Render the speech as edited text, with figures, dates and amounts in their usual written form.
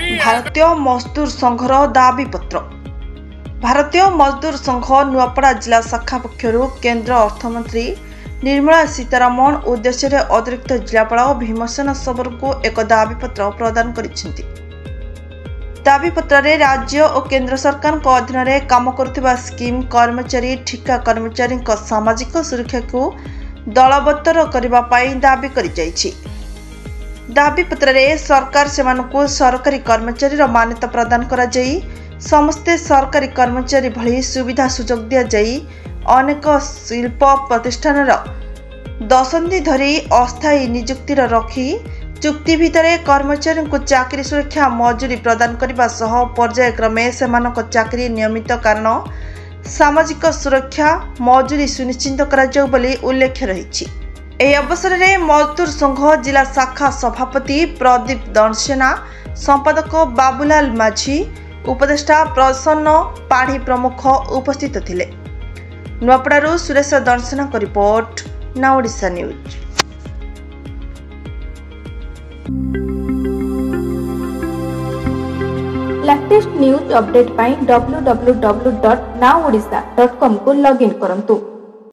भारतीय मजदूर संघर दाबीपत्र। भारतीय मजदूर संघ नुआपड़ा जिला शाखा पक्षर केंद्र अर्थमंत्री निर्मला सीतारमण उद्देश्य अतिरिक्त जिलापाल भीमसेन सबर को एक दाबीपत्र प्रदान करिसेंति। दाबीपत्र रे राज्य और केंद्र सरकार को अधीन में काम करुवा स्कीम कर्मचारी ठिका कर्मचारी सामाजिक सुरक्षा को दलबत्तर करने दाबी करि। दाबीपत्र रे सरकार सेमानकु सरकारी कर्मचारी मान्यता प्रदान करा जाई समस्ते सरकारी कर्मचारी भली सुविधा सुजोग दिया जाई अनेक शिल्प प्रतिष्ठान दशंधि धरी अस्थायी नियुक्ति रखी चुक्ति भितर कर्मचारी को चाकरी सुरक्षा मजूरी प्रदान करने सह पर्यायक्रमे सेमानक चाकरी नियमित कारण सामाजिक सुरक्षा मजूरी सुनिश्चित करा जाऊ बोली उल्लेख रही। यह अवसर में मजदूर संघ जिला शाखा सभापति प्रदीप दणसेना, संपादक बाबूलाल माझी, उपदेष्टा प्रसन्न पाढ़ी प्रमुख उपस्थित थिले। नुआपड़ारू सुरेश दणसेना को report, now Odisha news. Latest news update पाई www.nowodisha.com को लॉगिन करंतु।